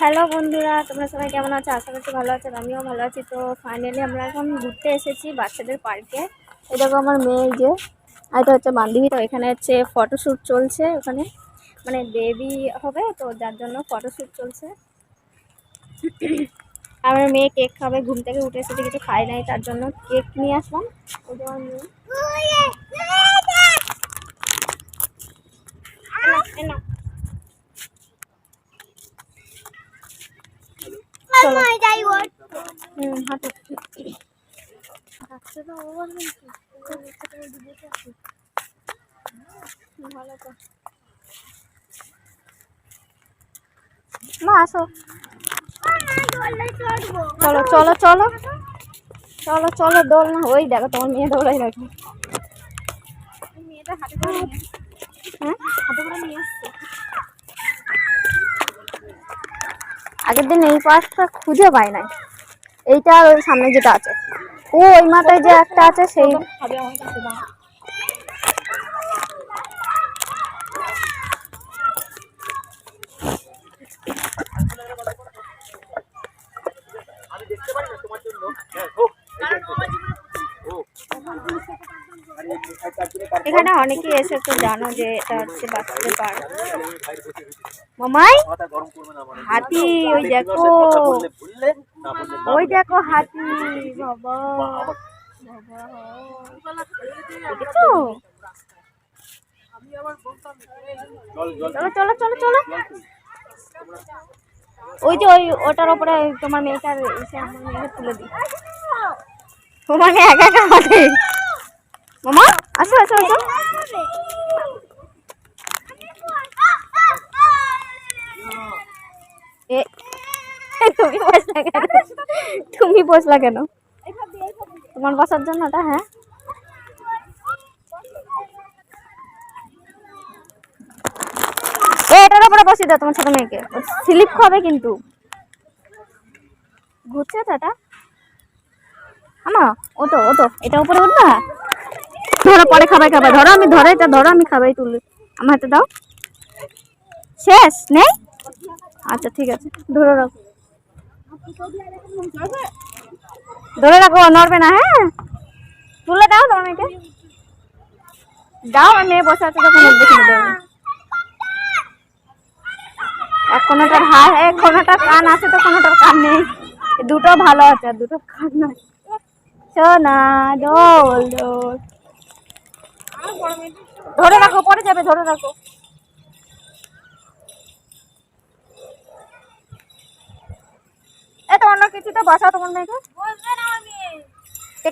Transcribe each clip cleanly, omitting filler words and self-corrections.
Hello বন্ধুরা, তোমরা সবাই কেমন আছো? আশা করছি ভালো আছো, আমিও ভালো আছি। তো ফাইনালি আমরা এখন ঘুরতে এসেছি বাচ্চাদের পার্কে। এই দেখো আমার মেয়ে, যে এটা হচ্ছে বান্ধবী। তো এখানে হচ্ছে ফটোশ্যুট চলছে, ওখানে মানে বেবি হবে তো, যার জন্য ফটোশ্যুট চলছে। আমার মেয়ে কেক খাবে, ঘুম থেকে উঠে এসেছে, কিছু খায় নাই, তার জন্য কেক নিয়ে আসলাম। ওই যে আমার মেয়ে, হাঁটো। ভালো তো, মা আসো, চলো চলো চলো চলো চলো, দোল না। ওই দেখো তোমার মেয়ে দৌড়াই রাখো। মেয়েটা হাতে করে নিয়ে, হ্যাঁ হাতে করে নিয়ে আসছে। আগের দিন এই পার্কটা খুঁজে পাই নাই, এইটা আর ওই সামনে যেটা আছে, ও ওই মাথায় যে একটা আছে সেই। এখানে অনেকেই এসে, তো জানো যে এটা হচ্ছে বাচ্চাদের পার্ক। মামাই হাতি, ওই দেখো, ওই দেখো হাতি, বাবা দেখেছো? চলো চলো চলো চলো, ওই যে ওটার উপরে তোমার মেয়েটার এসে আমার মেয়েকে তুলে দিই। তোমার মেয়ে একা একা হাঁটে। মামা আসো আসো আসো। তুমি বসলা কেন? তুমি বসলা কেন? তোমার বসার জন্য ওটা। হ্যাঁ এটার উপরে বসিয়ে দাও তোমার ছোট মেয়েকে, স্লিপ খাবে কিন্তু। ঘুরছে তো এটা, আমা ও তো এটা উপরে উঠবা। ধরো পরে খাবাই খাবাই, ধরো আমি ধরে, এটা ধরো আমি খাবাই তুলি, আমার হাতে দাও। শেষ নেই? আচ্ছা ঠিক আছে, ধরে রাখো, ধরে রাখো, নড়বে না। হ্যাঁ তুলে দাও তোমার মেয়েকে, দাও। আমার মেয়ে বসে আছে তখন দেখে দেবো। এক কোনোটার হাত, এক কোনোটার কান আছে তো কোনোটার কান নেই, দুটো ভালো আছে আর দুটো কান নয়। সোনা দোল দোল, ধরে রাখো, পরে যাবে, ধরে রাখো। এত অন্য কিছুতে বসাও তোমার মেয়েকে।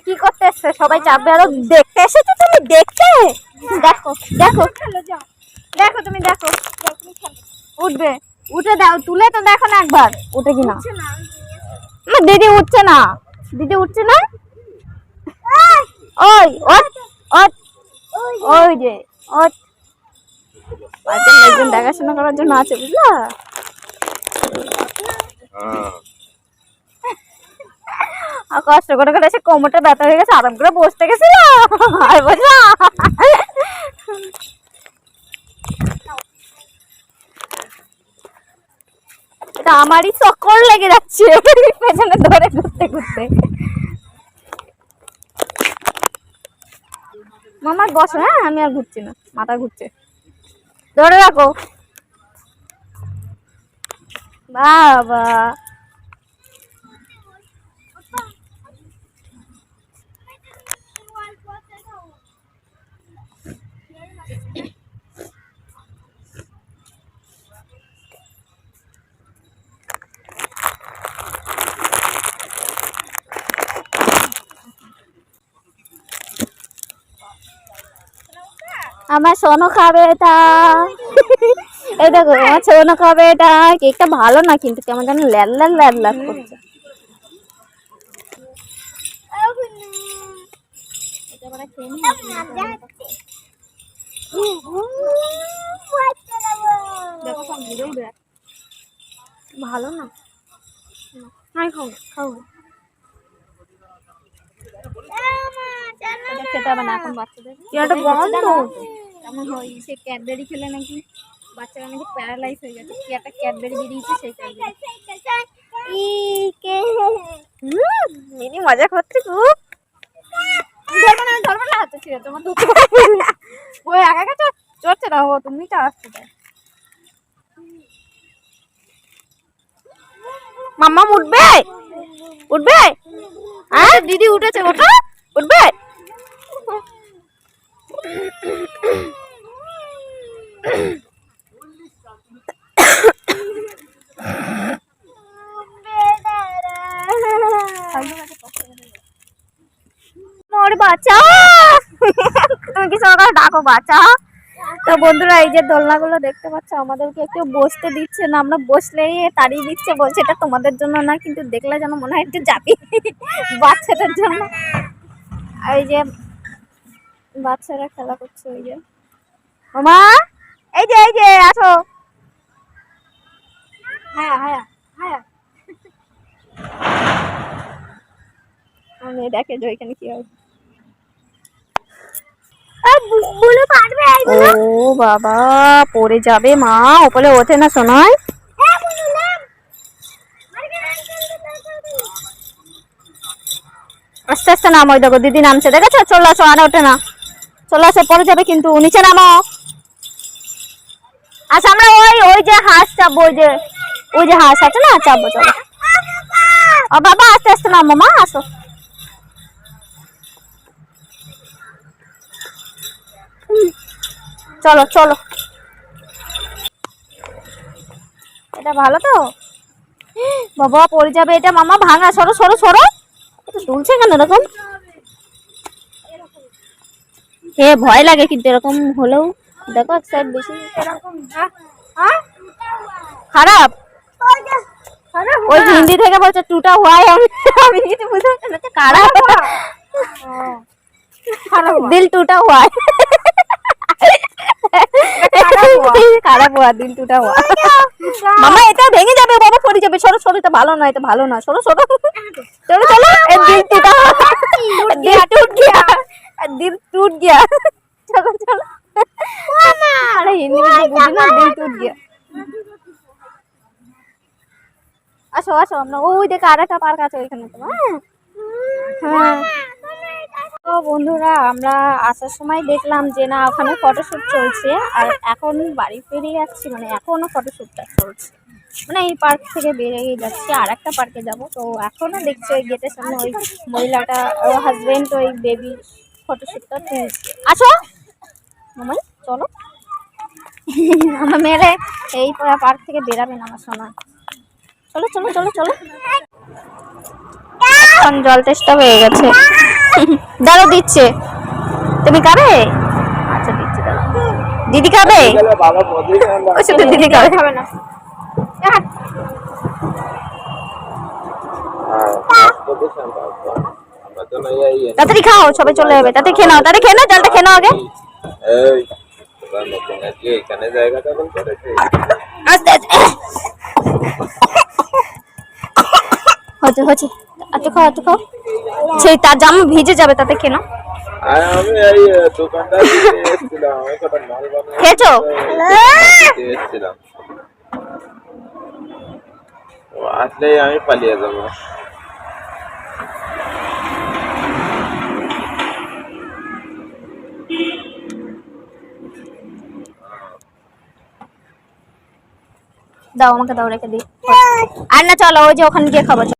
কি করতে এসছে? সবাই চাপবে, আরো দেখতে এসেছো তুমি, দেখতে। দেখো দেখো দেখো, তুমি দেখো, উঠবে, উঠে দাও, তুলে তো দেখো না একবার, উঠে কিনা। দিদি উঠছে না, দিদি উঠছে না। ওই ওই যে একজন দেখাশোনা করার জন্য আছে, বুঝলা? কষ্ট করে করে এসে কোমরটা ব্যথা হয়ে গেছে, আরাম করে বসতে গেছিল আর বুঝলা। এটা আমারই চক্কর লেগে যাচ্ছে পেছনে ধরে ঘুরতে ঘুরতে। মামার বসো, হ্যাঁ আমি আর ঘুরছি না, মাথা ঘুরছে, ধরে রাখো। বাবা আমার সোনু খাবে এটা। এই দেখো আমার সোনু খাবে এটা। কেকটা ভালো না কিন্তু, কেমন যেন ল্যাদ ল্যাদ ল্যাদ ল্যাদ করছে। ভালো না, খাও খাও, খেতে হবে না এখন বাচ্চাদের। কেমন হয় সে ক্যাডবেরি খেলে নাকি বাচ্চারা নাকি প্যারালাইজ হয়ে গেছে, কি একটা ক্যাডবেরি বেরিয়েছে সেই ক্যাডবেরি। মিনি মজা করছে খুব। ধরবে না হাতে ছিল তোমার ওই একা একা চড়ছে না, ও তুমি চালাচ্ছো। মাম্মা উঠবে উঠবে, হ্যাঁ দিদি উঠেছে, ওটা উঠবে। বাঁচাও, তুমি কি সরকার ডাকো বাঁচাও। তো বন্ধুরা এই যে দোলনাগুলো দেখতে পাচ্ছ, আমাদেরকে একটু বসতে দিচ্ছে না, আমরা বসলেই তাড়িয়ে দিচ্ছে, বলছে এটা তোমাদের জন্য না, কিন্তু দেখলে যেন মনে হয় একটু যাবি বাচ্চাদের জন্য। এই যে বাচ্চারা খেলা করছে, ওই যে মামা এই যে আসো। হ্যাঁ হ্যাঁ হ্যাঁ, আমি দেখে যে ওইখানে কি হয়। ও বাবা পড়ে যাবে মা, ওপরে ওঠে না শোনায়। আস্তে আস্তে নামো, ওই দেখো দিদি নামছে, দেখেছো? চলে আসো, আর ওঠে না, চলে আসো, পড়ে যাবে কিন্তু, নিচে নামো। আচ্ছা আমরা ওই যে হাঁস চাপবো, ওই যে হাঁস আছে না, চাপবো, চলো। ও বাবা আস্তে আস্তে নামো মা, আসো। চলো চলো, এটা ভালো তো বাবা, পড়ে যাবে এটা মামা, ভাঙা, সরো সরো সরো, তুলছে কেন এরকম? এ ভয় লাগে কিন্তু এরকম হলেও, দেখো এক সাইড বেশি খারাপ। ওই হিন্দি থেকে বলছে টুটা হয়, আমি কিছু বুঝতে পারছি না, খারাপ দিল টুটা हुआ है, খারাপ हुआ দিল টুটা हुआ। মামা এটা ভেঙে যাবে বাবা, পড়ে যাবে, সরো সরো, এটা ভালো না, এটা ভালো না, সরো সরো, চলো চলো, দিল টুটা हुआ, दिल टूट गया, दिल टूट गया, चलो चलो। अरे हिंदी में तो बुझी ना, दिल टूट गया। আসো আসো, আমরা ওই দেখে আরেকটা পার্ক আছে ওইখানে তো। হ্যাঁ তো বন্ধুরা আমরা আসার সময় দেখলাম যে না ওখানে ফটোশ্যুট চলছে, আর এখন বাড়ি ফিরে যাচ্ছি, মানে এখনো ফটোশ্যুটটা চলছে, মানে এই পার্ক থেকে বেরিয়ে যাচ্ছি আর একটা পার্কে যাব। তো এখনো দেখছি ওই গেটের সামনে ওই মহিলাটা, ওর হাজবেন্ড ওই বেবি ফটোশ্যুটটা তুলছে। আসো মামাই চলো, আমার মেয়েরে এই পার্ক থেকে বেরাবে না আমার সোনা, চলো চলো চলো চলো। এখন জল টেস্টটা হয়ে গেছে, দাঁড়ো দিচ্ছে, তুমি খাবে? আচ্ছা দিচ্ছি, দাঁড়ো। দিদি খাবে? শুধু দিদি খাবে না, তাড়াতাড়ি খাও, সবাই চলে যাবে, তাড়াতাড়ি খেয়ে নাও, তাড়াতাড়ি খেয়ে নাও, জলটা খেয়ে নাও আগে। আস্তে আস্তে হচ্ছে হচ্ছে, এত খাও এত খাও, সেই তার জামা ভিজে যাবে, তাতে খেয়ে নাও। খেয়েছো? আসলে আমি পালিয়ে যাবো। দাও আমাকে, দাও রেখে দিই। আর না চলো ওই যে ওখানে গিয়ে খাবো।